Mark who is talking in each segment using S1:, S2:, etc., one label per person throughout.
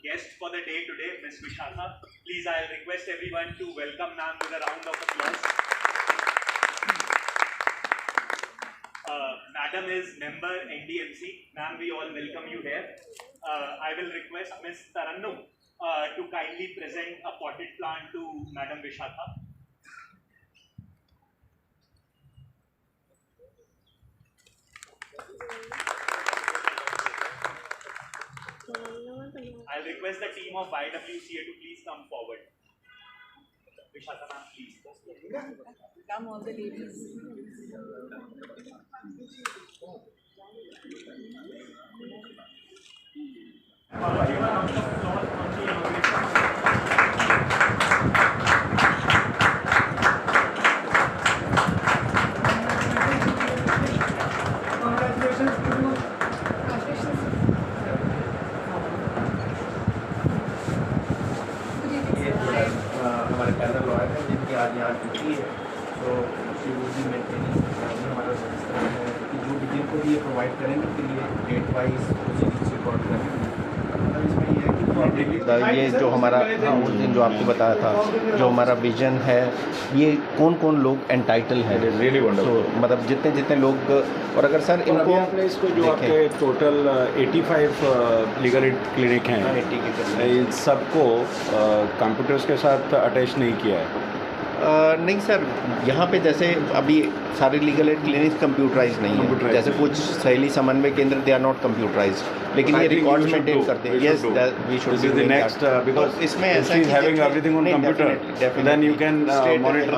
S1: guest for the day today, Ms. Vishakha. Please, I'll request everyone to welcome ma'am with a round of applause. Madam is member NDMC. Ma'am, we all welcome you here. I will request Ms. Tarannum to kindly present a potted plant to Madam Vishakha. I'll request the team of YWCA to please come forward. Vishakha ma'am, please.
S2: Come all the ladies.
S3: हमारे panel lawyer हैं जिनकी आज यहाँ duty है, तो she will be maintaining हमारा system है कि जो भी जिनको भी ये प्रोवाइड करेंगे के लिए डेट वाइज प्रोसीडिंग्स रिकॉर्ड करेंगे। मतलब इसमें ये है कि ये जो हमारा उस दिन जो आपको बताया था, जो हमारा विजन है, ये कौन कौन लोग एंटाइटल है,
S4: रियली वंडरफुल।
S3: मतलब जितने जितने लोग, और अगर सर इनको
S4: आपने इसको जो आपके टोटल 85 लीगल एड क्लिनिक हैं, इन सबको कंप्यूटर्स के साथ अटैच नहीं किया है।
S3: नहीं सर, यहाँ पे जैसे अभी सारे लीगल एड क्लिनिक्स कंप्यूटराइज नहीं है, जैसे कुछ सहेली समन्वय केंद्र दे आर नॉट कंप्यूटराइज, लेकिन ये रिकॉर्ड्स मेंटेन करते हैं। Yes, we should be doing
S4: next because
S3: इसमें ऐसा
S4: है having everything on computer, then you can monitor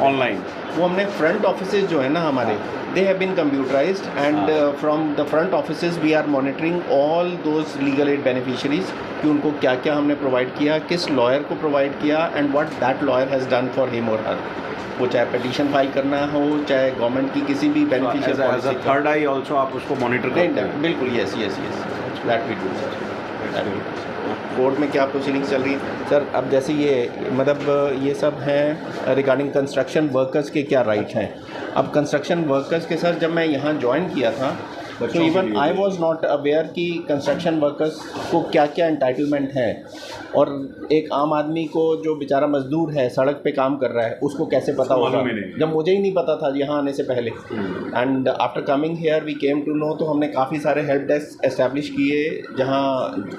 S4: online.
S3: वो हमने फ्रंट ऑफिसेज जो है ना हमारे, they have been computerised and from the front offices we are monitoring all those legal aid beneficiaries कि उनको क्या क्या हमने प्रोवाइड किया, किस लॉयर को प्रोवाइड किया and what that lawyer has done for him और हर। वो चाहे पिटीशन फाइल करना हो, चाहे गवर्नमेंट की किसी भी beneficial policy,
S4: third eye also आप उसको मॉनिटर करते हैं।
S3: बिल्कुल, yes yes yes, that we do sir. Court में क्या प्रोसीडिंग्स चल रही है सर? अब जैसे ये मतलब ये सब हैं रिगार्डिंग कंस्ट्रक्शन वर्कर्स के क्या राइट हैं। अब कंस्ट्रक्शन वर्कर्स के सर, जब मैं यहाँ ज्वाइन किया था तो even I was not aware कि कंस्ट्रक्शन वर्कर्स को क्या क्या एंटाइटलमेंट है, और एक आम आदमी को जो बेचारा मजदूर है सड़क पे काम कर रहा है उसको कैसे पता होगा, जब मुझे ही नहीं पता था यहाँ आने से पहले। And after coming here we came to know, तो हमने काफ़ी सारे हेल्प डेस्क एस्टैब्लिश किए जहाँ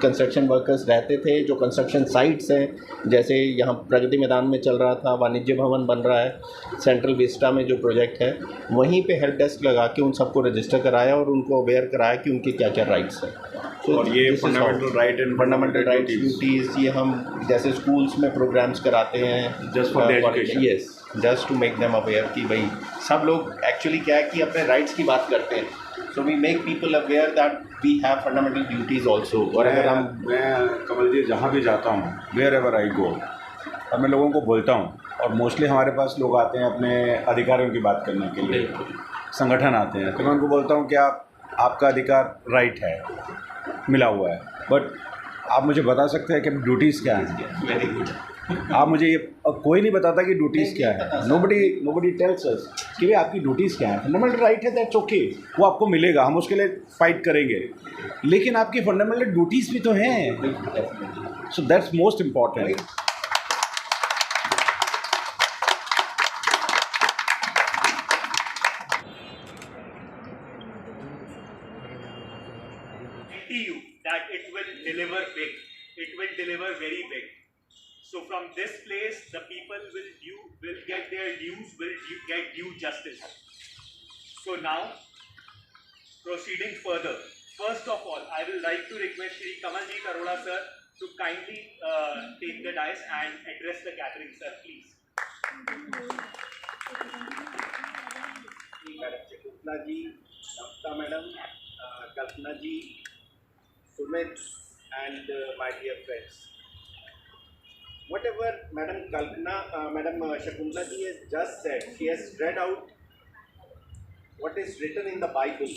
S3: कंस्ट्रक्शन वर्कर्स रहते थे। जो कंस्ट्रक्शन साइट्स हैं, जैसे यहाँ प्रगति मैदान में चल रहा था, वाणिज्य भवन बन रहा है, सेंट्रल विस्टा में जो प्रोजेक्ट है, वहीं पे हेल्प डेस्क लगा के उन सबको रजिस्टर कराया और उनको अवेयर कराया कि उनके क्या क्या राइट्स हैं।
S4: और ये fundamental right and
S3: fundamental rights duties, ये हम जैसे स्कूल्स में प्रोग्राम्स कराते हैं
S4: just for education.
S3: Yes, just to make them aware कि भाई सब लोग एक्चुअली क्या है कि अपने राइट्स की बात करते हैं, so we make people aware that we have fundamental duties also. और अगर
S4: मैं कमल जी जहाँ भी जाता हूँ, वेयर एवर आई गो, अब मैं लोगों को बोलता हूँ, और मोस्टली हमारे पास लोग आते हैं अपने अधिकारों की बात करने के लिए, संगठन आते हैं, तो मैं उनको बोलता हूँ कि आपका अधिकार राइट है, मिला हुआ है, बट आप मुझे बता सकते हैं कि ड्यूटीज़ क्या हैं?
S3: Very good.
S4: आप मुझे ये कोई नहीं बताता कि ड्यूटीज़ क्या है। नोबडी टेल्स अस कि भाई आपकी ड्यूटीज़ क्या है। फंडामेंटल राइट है, दैट्स ओके, वो आपको मिलेगा, हम उसके लिए फाइट करेंगे, लेकिन आपकी फंडामेंटल ड्यूटीज़ भी तो हैं, so that's most important.
S1: That it will deliver big, it will deliver very big. So from this place, the people will get their dues, will get due justice. So now, proceeding further, first of all, I will like to request Shri Kamaljeet Arora sir to kindly take the dais and address the gathering, sir, please.
S3: Madam Shakuntala ji, Namta madam, Kalpana ji, Sumit and my dear friends, whatever Madam Shakuntala ji has just said, she has read out what is written in the Bible.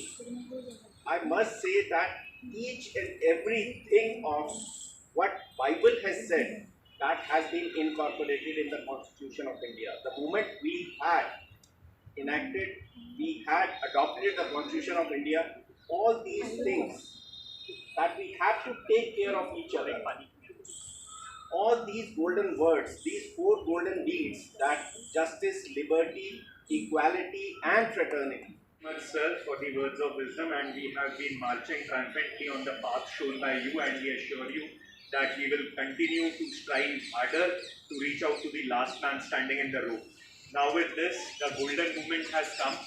S3: I must say that each and everything of what Bible has said, that has been incorporated in the Constitution of India. The moment we had adopted the Constitution of India, all these things that we have to take care of each other. all these golden words, these 4 golden deeds, that justice, liberty, equality and fraternity.
S1: Much, sir, for the words of wisdom, and we have been marching triumphantly on the path shown by you, and we assure you that we will continue to strive harder to reach out to the last man standing in the row. Now with this, the golden moment has come.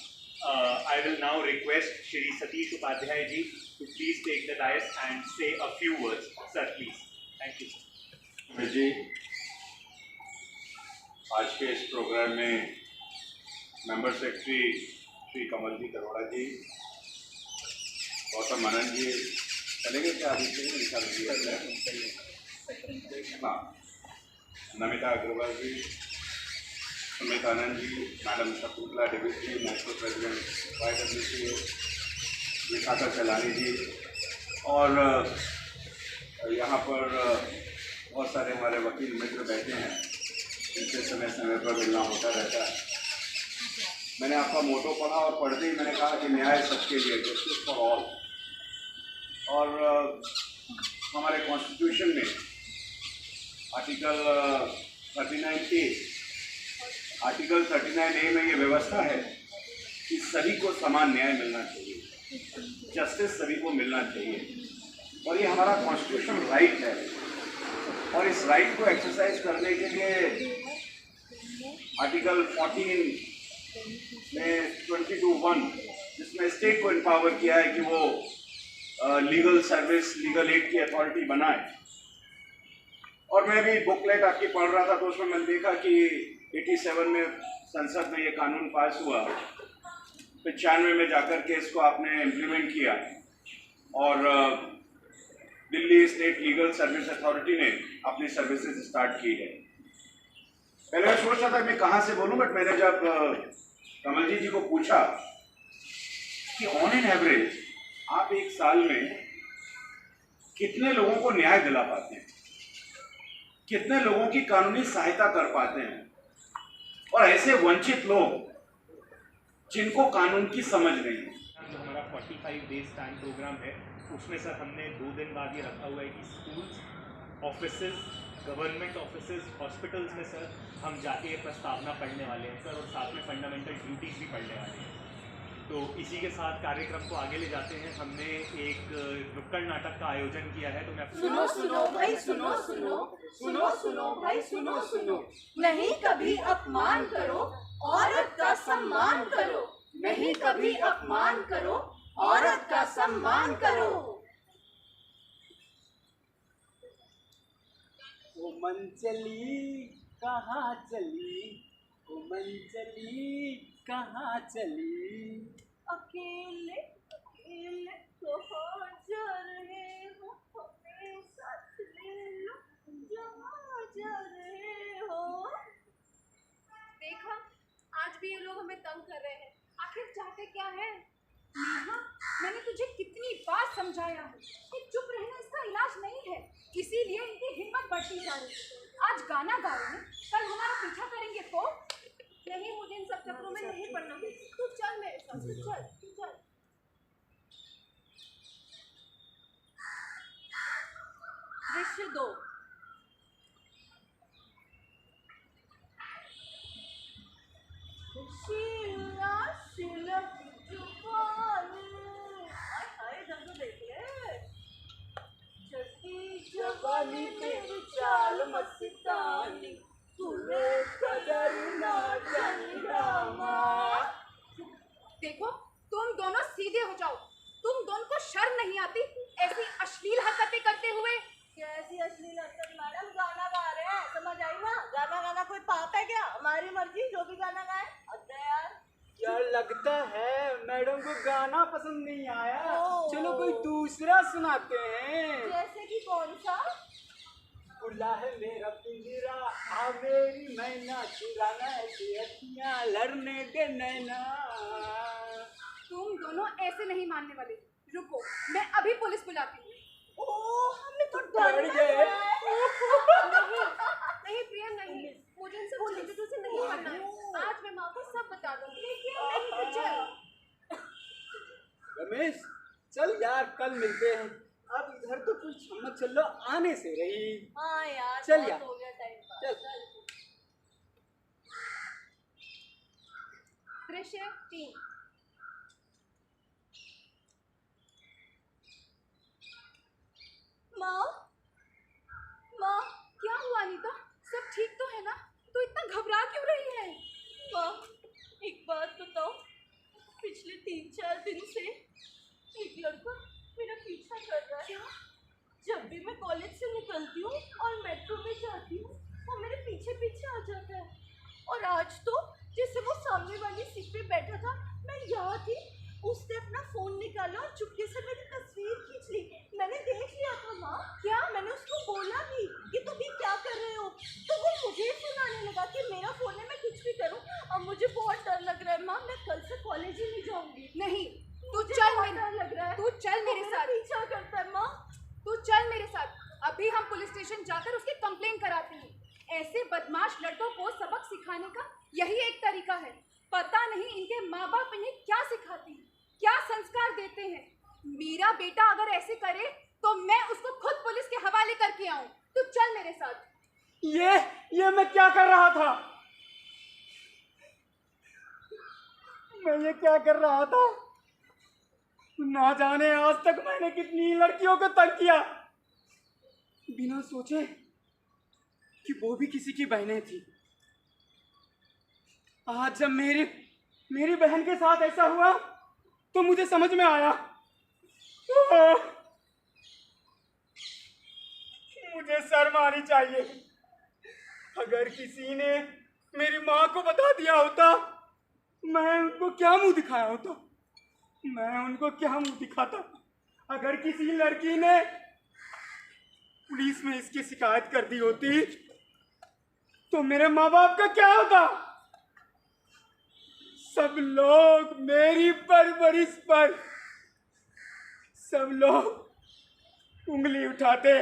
S1: I will now request Shri Satish Upadhyay ji to please take the dais and say a few words. Sir, please. Thank you.
S4: Amit ji, आज के इस program में member secretary Shri Kamal ji Karoda ji, Gautam Manan ji चलेंगे क्या? अभी से निकाल दिए। हाँ, Namita Agarwal ji, Sumit Anand ji, madam Shakuntala Diviti, national president YWCA, Vishakha Chalani ji, और यहाँ पर बहुत सारे हमारे वकील मित्र बैठे हैं जिनसे समय समय पर मिलना होता रहता है। मैंने आपका मोटो पढ़ा और पढ़ते ही मैंने कहा कि न्याय सबके लिए, जस्टिस फॉर ऑल। और हमारे कॉन्स्टिट्यूशन में आर्टिकल 39A में ये व्यवस्था है कि सभी को समान न्याय मिलना चाहिए, जस्टिस सभी को मिलना चाहिए, और ये हमारा कॉन्स्टिट्यूशन राइट है। और इस राइट को एक्सरसाइज करने के लिए आर्टिकल 14 में 22(1), जिसमें स्टेट को एम्पावर किया है कि वो लीगल सर्विस, लीगल एड की अथॉरिटी बनाए। और मैं भी बुकलेट आपकी पढ़ रहा था तो उसमें मैंने देखा कि 87 में संसद में ये कानून पास हुआ, 95 में जाकर के इसको आपने इम्प्लीमेंट किया, और Delhi state legal service authority ने अपनी सर्विसेज स्टार्ट की है। पहले मैं सोच रहा था मैं कहाँ से बोलूँ, बट मैंने जब कमल जी को पूछा कि ऑन एन एवरेज आप एक साल में कितने लोगों को न्याय दिला पाते हैं, कितने लोगों की कानूनी सहायता कर पाते हैं, और ऐसे वंचित लोग जिनको कानून की समझ नहीं है।
S1: हमारा 45 डेज स्टैंड प्रोग्राम है, उसमें सर हमने 2 दिन बाद ये रखा हुआ है कि schools, offices, government offices, hospitals में सर हम जाके प्रस्तावना पढ़ने वाले हैं सर, और साथ में फंडामेंटल ड्यूटीज भी पढ़ने वाले हैं। तो इसी के साथ कार्यक्रम को आगे ले जाते हैं। हमने एक नुक्कड़ नाटक का आयोजन किया है, तो मैं
S2: सुनो सुनो भाई सुनो सुनो, सुनो सुनो भाई सुनो सुनो, नहीं कभी अपमान करो, औरत का सम्मान करो, नहीं कभी अपमान करो, औरत का सम्मान करो।
S5: ओ मंचली कहाँ चली, ओ मंचली कहाँ चली,
S2: अकेले अकेले कहाँ जा रहे हो, हमें साथ ले लो जहाँ जा रहे हो।
S6: देखा, आज भी ये लोग हमें तंग कर रहे हैं, आखिर चाहते क्या है? नेहा, मैंने तुझे कितनी बार समझाया है कि चुप रहना इसका इलाज नहीं है, इसीलिए इनकी हिम्मत बढ़ती जा रही है। आज गाना गा रहे हैं, कल हमारा पीछा करेंगे तो नहीं, मुझे इन सब चक्रों में नहीं पड़ना। तू चल मेरे साथ, तू चल, तू चल।
S2: दृश्य 2। शीला शीला जुबानी, हाय हाय जब देख ले, चलती जवानी तेरी चाल मस्तानी, तुम्हें कदर ना जानी रामा।
S6: देखो, तुम दोनों सीधे हो जाओ, तुम दोनों को शर्म नहीं आती ऐसी अश्लील हरकतें करते हुए?
S2: कैसी अश्लील हरकत मैडम, गाना गा रहे हैं, समझ आई ना? गाना गाना कोई पाप है क्या? हमारी मर्जी, जो भी गाना गाए। अरे यार,
S5: क्या लगता है मैडम को गाना पसंद नहीं आया? चलो कोई दूसरा सुनाते हैं।
S2: जैसे कि कौन सा?
S5: खुला है मेरा पिंजरा, आ मेरी मैना, चुराना ऐसी अखियां, लड़ने दे नैना।
S6: तुम दोनों ऐसे नहीं मानने वाले, रुको मैं अभी पुलिस बुलाती हूँ।
S2: ओह, हमें तो
S5: डर गए।
S6: नहीं प्रिया, नहीं, मुझे इन सब झंझटों से नहीं पढ़ना है। आज मैं माँ को सब बता दूंगी। नहीं तो चल।
S5: रमेश, चल यार कल मिलते हैं, अब इधर तो कुछ मत चलो, आने से रही।
S2: हाँ यार,
S5: चल
S2: बहुत
S5: यार।
S2: हो गया टाइम पास।
S5: चल।
S6: दृश्य 3।
S2: माँ, माँ,
S6: क्या हुआ अनीता? सब ठीक तो है ना? तो इतना घबरा क्यों रही है?
S2: माँ, एक बात बताओ, पिछले 3-4 दिन से एक लड़का मेरा पीछा कर रहा है।
S6: क्या?
S2: जब भी मैं कॉलेज से निकलती हूँ और मेट्रो में जाती हूँ, वो मेरे पीछे पीछे आ जाता है। और आज तो जैसे वो सामने वाली सीट पे बैठा था, मैं यहाँ थी, उसने अपना फोन निकाला और चुपके से मेरी तस्वीर खींच ली। मैंने देख लिया था माँ। क्या? मैंने उसको बोला भी कि तुम ये क्या कर रहे हो, तो वो मुझे ही सुनाने लगा कि मेरा फोन है, मैं कुछ भी करूँ। अब मुझे बहुत डर लग रहा है माँ, मैं कल से कॉलेज ही नहीं जाऊंगी।
S6: नहीं, तू
S2: मुझे
S6: चल
S2: बहुत
S6: मेरे
S2: डर लग रहा है।
S6: तू चल मेरे
S2: वो मेरा
S6: साथ।
S2: पीछा करता है माँ।
S6: तू चल मेरे साथ। अभी हम पुलिस स्टेशन जाकर उसकी कंप्लेन कराते हैं। ऐसे बदमाश लड़कों को सबक सिखाने का यही एक तरीका है। पता नहीं इनके माँ बाप इन्हें क्या सिखाते हैं, क्या संस्कार देते हैं। मेरा बेटा अगर ऐसे करे तो मैं उसको खुद पुलिस के हवाले करके आऊं। तू चल मेरे साथ।
S5: ये मैं क्या कर रहा था? मैं ये क्या कर रहा था? ना जाने आज तक मैंने कितनी लड़कियों को तंग किया, बिना सोचे कि वो भी किसी की बहनें थी। आज जब मेरी बहन के साथ ऐसा हुआ तो मुझे समझ में आया, मुझे शर्म आनी चाहिए। अगर किसी ने मेरी माँ को बता दिया होता, मैं उनको क्या मुंह दिखाया होता? मैं उनको क्या मुंह दिखाता? अगर किसी लड़की ने पुलिस में इसकी शिकायत कर दी होती तो मेरे माँ बाप का क्या होता? सब लोग मेरी परवरिश पर सब लोग उंगली उठाते।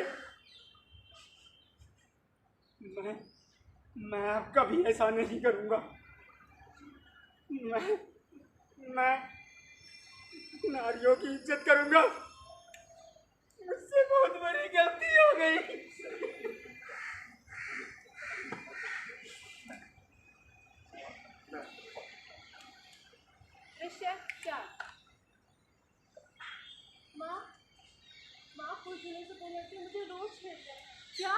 S5: मैं अब कभी ऐसा नहीं करूंगा। मैं नारियों की इज्जत करूंगा। मुझसे बहुत बड़ी गलती हो गई।
S6: दृश्य 4।
S2: माँ खुश होने से पहले कि मुझे रोज छेड़ते हैं।
S6: क्या?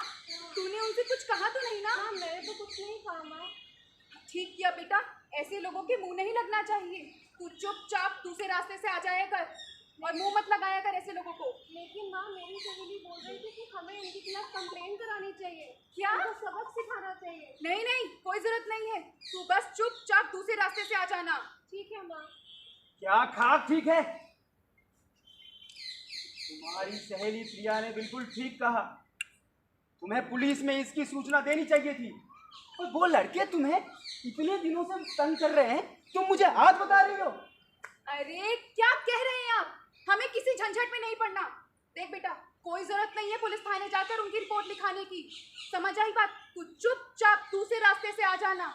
S6: तूने उनसे कुछ कहा तो नहीं ना?
S2: माँ, मैंने तो कुछ नहीं कहा माँ।
S6: ठीक किया बेटा, ऐसे लोगों के मुंह नहीं लगना चाहिए। तू चुपचाप दूसरे रास्ते से आ जाया कर और मुंह मत लगाया कर ऐसे लोगों को।
S2: लेकिन माँ, मेरी सहेली बोल रही थी कि हमें इनके खिलाफ कंप्लेन करानी चाहिए।
S6: क्या?
S2: इनको सबक सिखाना चाहिए।
S6: नहीं नहीं, कोई जरूरत नहीं है। तू बस चुपचाप दूसरे रास्ते से आ जाना।
S2: ठीक है माँ।
S5: क्या खाक ठीक है? तुम्हारी सहेली प्रिया ने बिल्कुल ठीक कहा। तुम्हें पुलिस में इसकी सूचना देनी चाहिए थी। और वो लड़के तुम्हें इतने दिनों से तंग कर रहे हैं, तुम मुझे आज बता रही हो?
S6: अरे क्या कह रहे हैं आप? हमें किसी झंझट में नहीं पड़ना। देख बेटा, कोई जरूरत नहीं है पुलिस थाने जाकर उनकी रिपोर्ट लिखाने की। समझ आई बात? तू चुपचाप दूसरे रास्ते से आ जाना।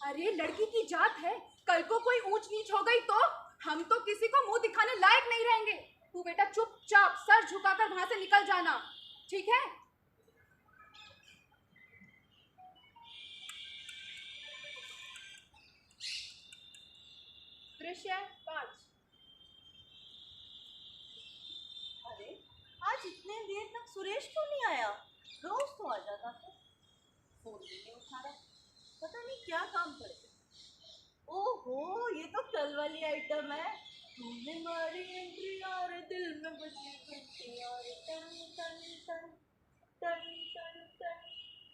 S6: अरे लड़की की जात है, कल को कोई ऊंच नीच हो गई तो हम तो किसी को मुंह दिखाने लायक नहीं रहेंगे। तू बेटा चुपचाप सर झुकाकर वहां से निकल जाना, ठीक है? दृश्य 5।
S2: अरे आज इतने देर तक सुरेश क्यों नहीं आया? रोज तो आ जाता था। फोन भी नहीं उठा रहा, पता नहीं क्या काम करे। ओहो, ये तो कल वाली आइटम है। तूने मारी एंट्री और दिल में बजी घंटी और टन टन टन टन टन टन।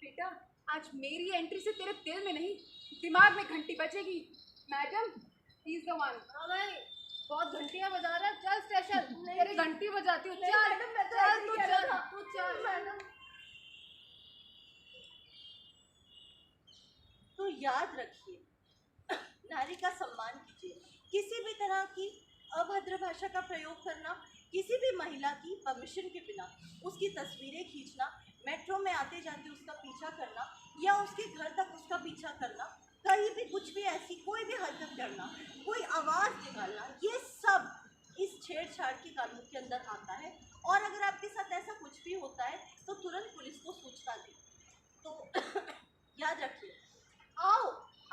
S6: बेटा आज मेरी एंट्री से तेरे दिल में नहीं दिमाग में घंटी बजेगी। Madam please the one.
S2: हाँ भाई, बहुत घंटियां बजा रहा है, चल स्टेशन।
S6: तेरे घंटी बजाती हूँ।
S2: नहीं
S6: चल
S2: मैडम, मैं तो
S6: चल
S2: ऐसे
S6: तू
S2: ही कह
S6: चल
S2: रहा था।
S6: तू चल।
S2: मैडम, तो याद रखिए, नारी का सम्मान कीजिए। किसी भी तरह की अभद्र भाषा का प्रयोग करना, किसी भी महिला की परमिशन के बिना उसकी तस्वीरें खींचना, मेट्रो में आते जाते उसका पीछा करना या उसके घर तक उसका पीछा करना, कहीं भी कुछ भी ऐसी कोई भी हरकत करना, कोई आवाज़ निकालना, ये सब इस छेड़छाड़ के कानून के अंदर आता है। और अगर आपके साथ ऐसा कुछ भी होता है तो तुरंत पुलिस को सूचना दी। तो याद रखिए, आओ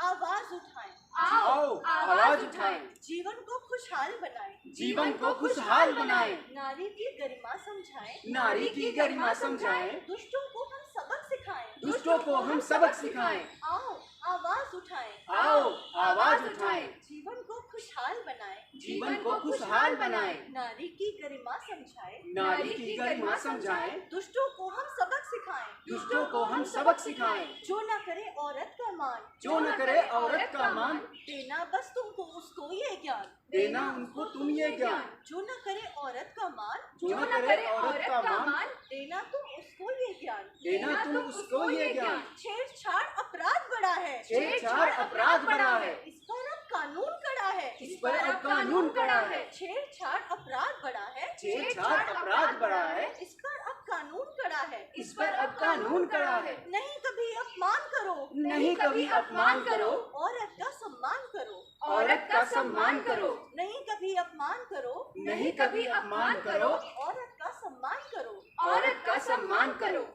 S2: आवाज उठाएं,
S5: आओ आवाज उठाएं,
S2: जीवन को खुशहाल बनाएं,
S5: जीवन को खुशहाल बनाएं,
S2: नारी की गरिमा समझाएं,
S5: नारी की गरिमा समझाएं,
S2: दुष्टों को हम सबक सिखाएं,
S5: दुष्टों को हम सबक सिखाएं।
S2: आओ आवाज उठाएं,
S5: आओ आवाज उठाएं,
S2: जीवन को खुशहाल बनाएं,
S5: जीवन को खुशहाल बनाएं,
S2: नारी की गरिमा समझाएं,
S5: नारी की गरिमा समझाएं,
S2: दुष्टों को हम सबक सिखाएं,
S5: दुष्टों को हम सबक सिखाएं,
S2: जो न करे औरत का मान,
S5: जो न करे औरत का मान,
S2: देना बस तुमको उसको ये ज्ञान,
S5: देना उनको तुम ये ज्ञान,
S2: जो न करे औरत का मान,
S5: जो न करे औरत का मान,
S2: देना तुम उसको ये ज्ञान,
S5: देना तुम उसको ये ज्ञान।
S2: छेड़छाड़ अपराध बड़ा है,
S5: छेड़छाड़ अपराध बड़ा है,
S2: इस पर अब कानून कड़ा है,
S5: इस पर अब कानून कड़ा है,
S2: छेड़छाड़ अपराध बड़ा है,
S5: छेड़छाड़ अपराध बड़ा है,
S2: इस पर अब कानून कड़ा है,
S5: इस पर अब कानून कड़ा है।
S2: नहीं कभी अपमान करो,
S5: नहीं कभी अपमान करो,
S2: औरत का सम्मान करो,
S5: औरत का सम्मान करो,
S2: नहीं कभी अपमान करो,
S5: नहीं कभी अपमान करो,
S2: औरत का सम्मान करो,
S5: औरत का सम्मान करो।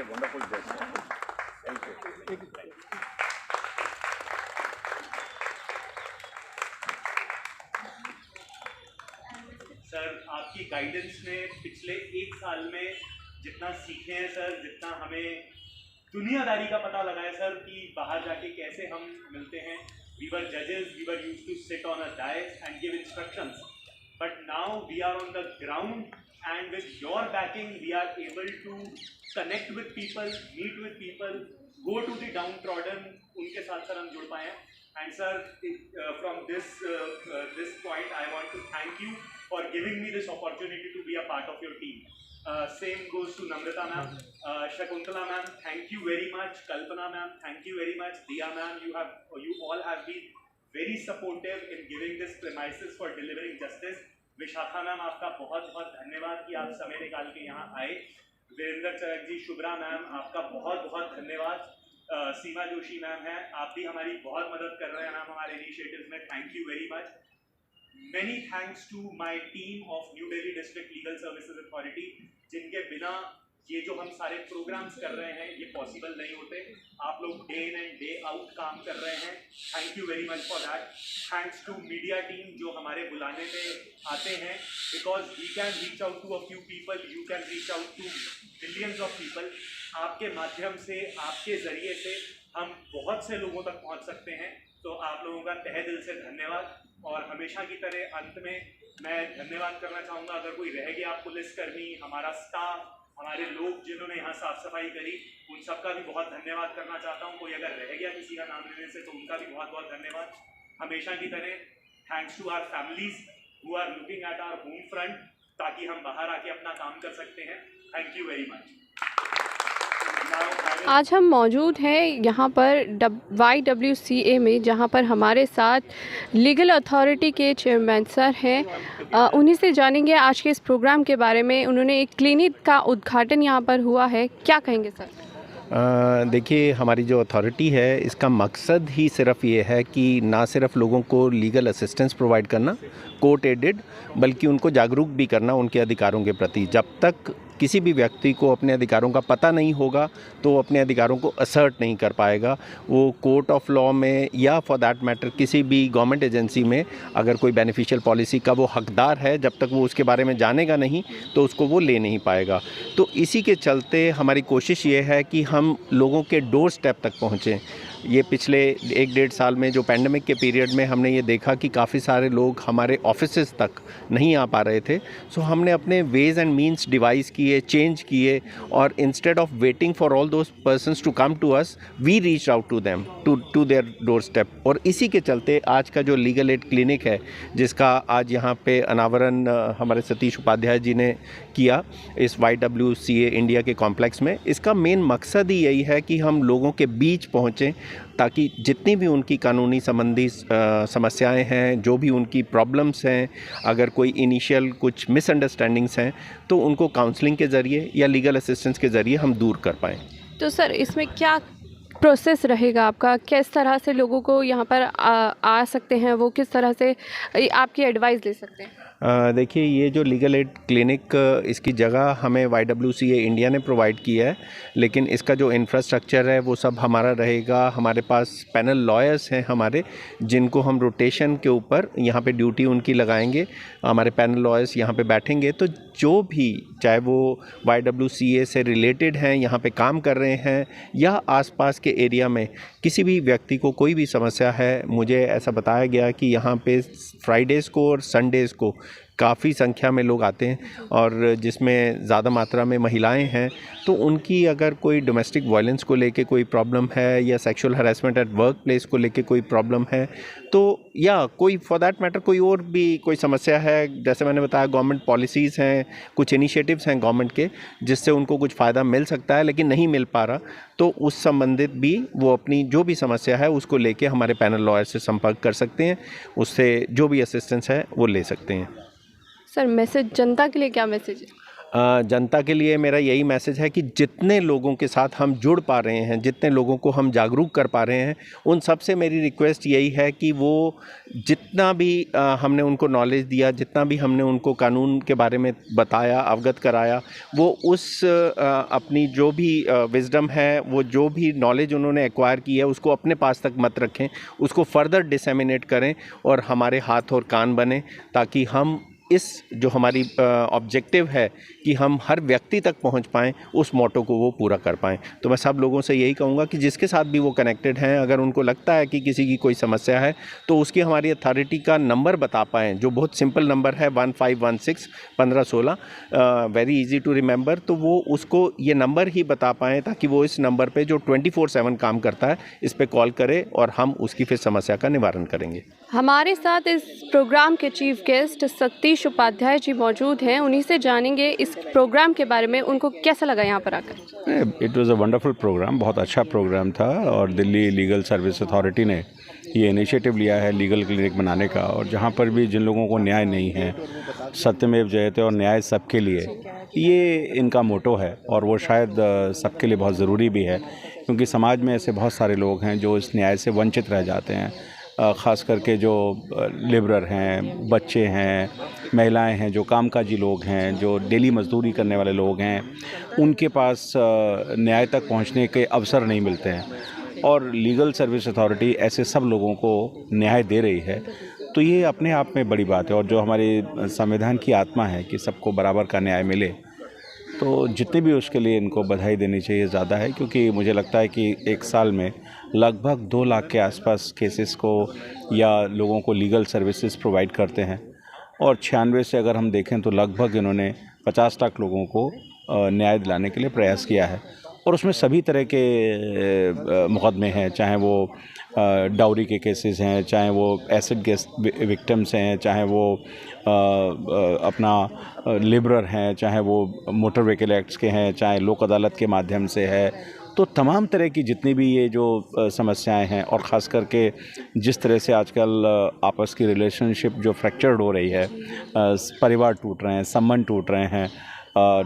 S3: वंडरफुल जज, थैंक यू।
S1: सर, आपकी गाइडेंस में पिछले 1 साल में जितना सीखे हैं सर, जितना हमें दुनियादारी का पता लगा है सर कि बाहर जाके कैसे हम मिलते हैं। वी वर जजेस, we were used to sit on a dais and give instructions, but now we are on the ground and with your backing we are able to connect with people, meet with people, go to the downtrodden, उनके साथ sir हम जुड़ पाए हैं। And sir, from this point I want to thank you for giving me this opportunity to be a part of your team. Same goes to Namrata ma'am, Shakuntala ma'am, thank you very much, Kalpana ma'am, thank you very much, Diya ma'am, you all have been very supportive in giving this premises for delivering justice. Vishakha ma'am, आपका बहुत बहुत धन्यवाद कि आप समय निकाल के यहाँ आए। वीरेंद्र चरक जी, शुभ्रा मैम, आपका बहुत बहुत धन्यवाद। सीमा जोशी मैम हैं, आप भी हमारी बहुत मदद कर रहे हैं मैम हमारे इनिशिएटिव्स में, thank you very much. Many thanks to my team of new Delhi district legal services authority, जिनके बिना ये जो हम सारे प्रोग्राम्स कर रहे हैं ये पॉसिबल नहीं होते। आप लोग day in and day out काम कर रहे हैं, thank you very much for that. Thanks to media team जो हमारे बुलाने पे आते हैं, because we can reach out to a few people, you can reach out to millions of people. आपके माध्यम से, आपके ज़रिए से हम बहुत से लोगों तक पहुंच सकते हैं, तो आप लोगों का तहे दिल से धन्यवाद। और हमेशा की तरह अंत में मैं धन्यवाद करना चाहूँगा, अगर कोई रह गया पुलिसकर्मी, हमारा स्टाफ, हमारे लोग जिन्होंने यहाँ साफ सफाई करी, उन सबका भी बहुत धन्यवाद करना चाहता हूँ। कोई अगर रह गया किसी का नाम लेने से तो उनका भी बहुत बहुत धन्यवाद। हमेशा की तरह thanks to our families who are looking at our home front, ताकि हम बाहर आके अपना काम कर सकते हैं। Thank you very much.
S7: आज हम मौजूद हैं यहाँ पर YWCA में, जहाँ पर हमारे साथ लीगल अथॉरिटी के चेयरमैन सर हैं। उन्हीं से जानेंगे आज के इस प्रोग्राम के बारे में। उन्होंने एक क्लिनिक का उद्घाटन यहाँ पर हुआ है, क्या कहेंगे सर?
S3: देखिए, हमारी जो अथॉरिटी है इसका मकसद ही सिर्फ ये है कि ना सिर्फ लोगों को लीगल असिस्टेंस प्रोवाइड करना कोर्ट एडेड, बल्कि उनको जागरूक भी करना उनके अधिकारों के प्रति। जब तक किसी भी व्यक्ति को अपने अधिकारों का पता नहीं होगा तो वो अपने अधिकारों को असर्ट नहीं कर पाएगा। वो कोर्ट ऑफ लॉ में या फॉर दैट मैटर किसी भी गवर्नमेंट एजेंसी में अगर कोई बेनिफिशियल पॉलिसी का वो हकदार है, जब तक वो उसके बारे में जानेगा नहीं तो उसको वो ले नहीं पाएगा। तो इसी के चलते हमारी कोशिश ये है कि हम लोगों के डोर स्टेप तक पहुँचें। ये पिछले 1-1.5 साल में जो पैंडमिक के पीरियड में हमने ये देखा कि काफ़ी सारे लोग हमारे ऑफिसेज़ तक नहीं आ पा रहे थे, सो हमने अपने वेज एंड मीन्स डिवाइस किए, चेंज किए, और instead of waiting for all those persons to come to us, we reach out to them to their doorstep. और इसी के चलते आज का जो लीगल एड क्लिनिक है, जिसका आज यहाँ पे अनावरण हमारे सतीश उपाध्याय जी ने किया इस YWCA इंडिया के कॉम्प्लेक्स में, इसका मेन मकसद ही यही है कि हम लोगों के बीच पहुँचें, ताकि जितनी भी उनकी कानूनी संबंधी समस्याएं हैं, जो भी उनकी प्रॉब्लम्स हैं, अगर कोई इनिशियल कुछ मिसअंडरस्टैंडिंग्स हैं तो उनको काउंसलिंग के ज़रिए या लीगल असिस्टेंस के ज़रिए हम दूर कर पाएँ।
S7: तो सर, इसमें क्या प्रोसेस रहेगा आपका, किस तरह से लोगों को यहाँ पर आ सकते हैं, वो किस तरह से आपकी एडवाइस ले सकते हैं?
S3: देखिए, ये जो लीगल एड क्लिनिक, इसकी जगह हमें YWCA इंडिया ने प्रोवाइड किया है, लेकिन इसका जो इंफ्रास्ट्रक्चर है वो सब हमारा रहेगा। हमारे पास पैनल लॉयर्स हैं हमारे, जिनको हम रोटेशन के ऊपर यहाँ पे ड्यूटी उनकी लगाएंगे। हमारे पैनल लॉयर्स यहाँ पे बैठेंगे, तो जो भी, चाहे वो YWCA से रिलेटेड हैं, यहाँ पे काम कर रहे हैं, या आसपास के एरिया में किसी भी व्यक्ति को कोई भी समस्या है, मुझे ऐसा बताया गया कि यहाँ पे फ्राइडेज़ को और संडेज़ को काफ़ी संख्या में लोग आते हैं, और जिसमें ज़्यादा मात्रा में महिलाएं हैं, तो उनकी अगर कोई डोमेस्टिक वायलेंस को लेके कोई प्रॉब्लम है, या sexual harassment at work place को लेके कोई प्रॉब्लम है, तो या कोई फॉर दैट मैटर कोई और भी कोई समस्या है, जैसे मैंने बताया गवर्नमेंट पॉलिसीज़ हैं, कुछ इनिशिएटिव्स हैं गवर्नमेंट के, जिससे उनको कुछ फ़ायदा मिल सकता है लेकिन नहीं मिल पा रहा, तो उस संबंधित भी वो अपनी जो भी समस्या है उसको लेके हमारे पैनल लॉयर से संपर्क कर सकते हैं, उससे जो भी असिस्टेंस है वो ले सकते हैं।
S7: सर, मैसेज जनता के लिए क्या मैसेज है?
S3: जनता के लिए मेरा यही मैसेज है कि जितने लोगों के साथ हम जुड़ पा रहे हैं, जितने लोगों को हम जागरूक कर पा रहे हैं, उन सब से मेरी रिक्वेस्ट यही है कि वो जितना भी हमने उनको नॉलेज दिया, जितना भी हमने उनको कानून के बारे में बताया, अवगत कराया, वो उस अपनी जो भी विजडम है, वो जो भी नॉलेज उन्होंने एक्वायर की है, उसको अपने पास तक मत रखें, उसको फर्दर डिसेमिनेट करें और हमारे हाथ और कान बने, ताकि हम इस जो हमारी ऑब्जेक्टिव है कि हम हर व्यक्ति तक पहुंच पाएँ, उस मोटो को वो पूरा कर पाएँ। तो मैं सब लोगों से यही कहूँगा कि जिसके साथ भी वो कनेक्टेड हैं, अगर उनको लगता है कि किसी की कोई समस्या है, तो उसकी हमारी अथॉरिटी का नंबर बता पाएँ, जो बहुत सिंपल नंबर है 1516 वेरी इजी टू रिमेंबर, तो वो उसको ये नंबर ही बता पाएँ, ताकि वो इस नंबर पर जो 24/7 काम करता है, इस पर कॉल करे और हम उसकी फिर समस्या का निवारण करेंगे।
S7: हमारे साथ इस प्रोग्राम के चीफ गेस्ट सतीश उपाध्याय जी मौजूद हैं, उन्हीं से जानेंगे इस प्रोग्राम के बारे में, उनको कैसा लगा यहाँ पर आकर।
S4: It was a wonderful programme, बहुत अच्छा प्रोग्राम था, और दिल्ली लीगल सर्विस अथॉरिटी ने ये इनिशिएटिव लिया है लीगल क्लिनिक बनाने का, और जहाँ पर भी जिन लोगों को न्याय नहीं है, सत्यमेव जयते और न्याय सबके लिए, ये इनका मोटो है, और वो शायद सबके लिए बहुत ज़रूरी भी है, क्योंकि समाज में ऐसे बहुत सारे लोग हैं जो इस न्याय से वंचित रह जाते हैं, ख़ास करके जो लेबरर हैं, बच्चे हैं, महिलाएं हैं, जो कामकाजी लोग हैं, जो डेली मजदूरी करने वाले लोग हैं, उनके पास न्याय तक पहुंचने के अवसर नहीं मिलते हैं, और लीगल सर्विस अथॉरिटी ऐसे सब लोगों को न्याय दे रही है, तो ये अपने आप में बड़ी बात है। और जो हमारे संविधान की आत्मा है कि सबको बराबर का न्याय मिले, तो जितने भी उसके लिए इनको बधाई देनी चाहिए ज़्यादा है, क्योंकि मुझे लगता है कि एक साल में लगभग 2 लाख के आसपास केसेस को या लोगों को लीगल सर्विसेज प्रोवाइड करते हैं, और 96 से अगर हम देखें तो लगभग इन्होंने 50 लाख लोगों को न्याय दिलाने के लिए प्रयास किया है, और उसमें सभी तरह के मुकदमे हैं, चाहे वो डाउरी के केसेस हैं, चाहे वो एसिड गैस विक्टिम्स हैं, चाहे वो अपना लेबरर हैं, चाहे वो मोटर व्हीकल एक्ट्स के हैं, चाहे लोक अदालत के माध्यम से है, तो तमाम तरह की जितनी भी ये जो समस्याएं हैं, और ख़ास करके जिस तरह से आजकल आपस की रिलेशनशिप जो फ्रैक्चर्ड हो रही है, परिवार टूट रहे हैं, संबंध टूट रहे हैं,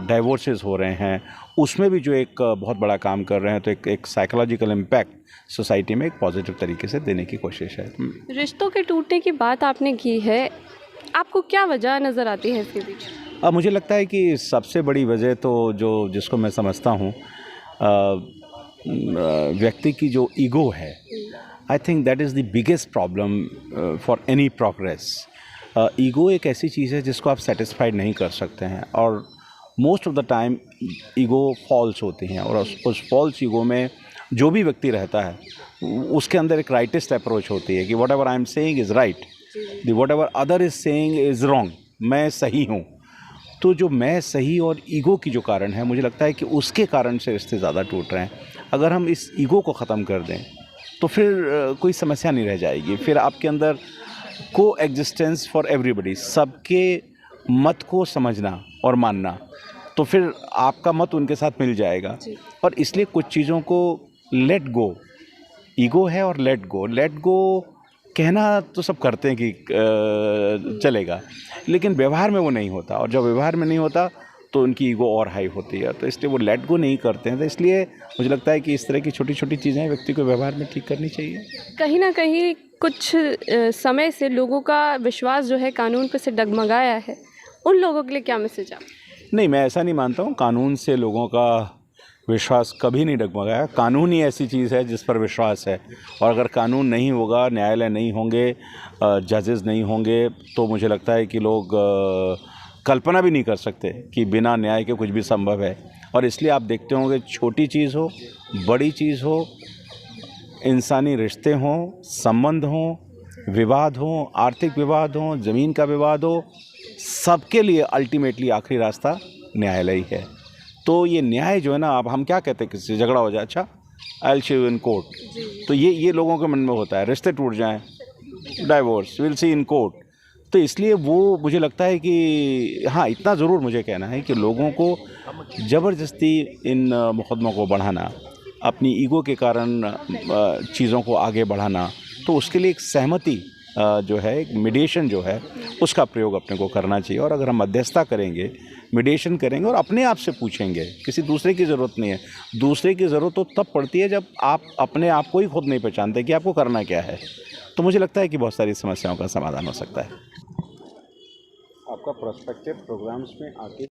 S4: डाइवोर्सेस हो रहे हैं, उसमें भी जो एक बहुत बड़ा काम कर रहे हैं, तो एक साइकोलॉजिकल इम्पैक्ट सोसाइटी में एक पॉजिटिव तरीके से देने की कोशिश है।
S7: रिश्तों के टूटने की बात आपने की है, आपको क्या वजह नज़र आती है इसके पीछे?
S4: मुझे लगता है कि सबसे बड़ी वजह तो जिसको मैं समझता हूँ, व्यक्ति की जो ईगो है, I think that is the biggest problem for any progress. Ego एक ऐसी चीज़ है जिसको आप सेटिस्फाइड नहीं कर सकते हैं, और most of the time ego falls होती हैं, और उस फॉल्स ईगो में जो भी व्यक्ति रहता है उसके अंदर एक राइटिस्ट अप्रोच होती है कि what ever I am saying is right, the what ever other is saying is wrong, मैं सही हूँ। तो जो मैं सही और ईगो की जो कारण है, मुझे लगता है कि उसके कारण से रिश्ते ज़्यादा टूट रहे हैं। अगर हम इस ईगो को ख़त्म कर दें तो फिर कोई समस्या नहीं रह जाएगी, फिर आपके अंदर को एग्जिस्टेंस फॉर एवरीबडी, सबके मत को समझना और मानना, तो फिर आपका मत उनके साथ मिल जाएगा। और इसलिए कुछ चीज़ों को लेट गो, ईगो है और लेट गो कहना तो सब करते हैं कि चलेगा, लेकिन व्यवहार में वो नहीं होता, और जब व्यवहार में नहीं होता तो उनकी ईगो और हाई होती है, तो इसलिए वो लेट गो नहीं करते हैं। तो इसलिए मुझे लगता है कि इस तरह की छोटी छोटी चीज़ें व्यक्ति को व्यवहार में ठीक करनी चाहिए।
S7: कहीं ना कहीं कुछ समय से लोगों का विश्वास जो है कानून पर से डगमगाया है, उन लोगों के लिए क्या मैसेज आप?
S4: नहीं, मैं ऐसा नहीं मानता हूँ। कानून से लोगों का विश्वास कभी नहीं डगमगाया। कानून ही ऐसी चीज़ है जिस पर विश्वास है, और अगर कानून नहीं होगा, न्यायालय नहीं होंगे, जजेस नहीं होंगे, तो मुझे लगता है कि लोग कल्पना भी नहीं कर सकते कि बिना न्याय के कुछ भी संभव है। और इसलिए आप देखते होंगे, छोटी चीज़ हो, बड़ी चीज़ हो, इंसानी रिश्ते हों, संबंध हों, विवाद हों, आर्थिक विवाद हों, ज़मीन का विवाद हो, सबके लिए अल्टीमेटली आखिरी रास्ता न्यायालय ही है। तो ये न्याय जो है ना, अब हम क्या कहते हैं, किसी से झगड़ा हो जाए, अच्छा I will see you in court, तो ये लोगों के मन में होता है। रिश्ते टूट जाएं, divorce, will see in court. तो इसलिए वो मुझे लगता है कि हाँ, इतना ज़रूर मुझे कहना है कि लोगों को ज़बरदस्ती इन मुकदमों को बढ़ाना, अपनी ईगो के कारण चीज़ों को आगे बढ़ाना, तो उसके लिए एक सहमति जो है, एक मीडिएशन जो है, उसका प्रयोग अपने को करना चाहिए। और अगर हम मध्यस्थता करेंगे, मीडिएशन करेंगे और अपने आप से पूछेंगे, किसी दूसरे की ज़रूरत नहीं है। दूसरे की ज़रूरत तो तब पड़ती है जब आप अपने आप को ही खुद नहीं पहचानते कि आपको करना क्या है। तो मुझे लगता है कि बहुत सारी समस्याओं का समाधान हो सकता है। आपका प्रोस्पेक्टिव प्रोग्राम्स में आके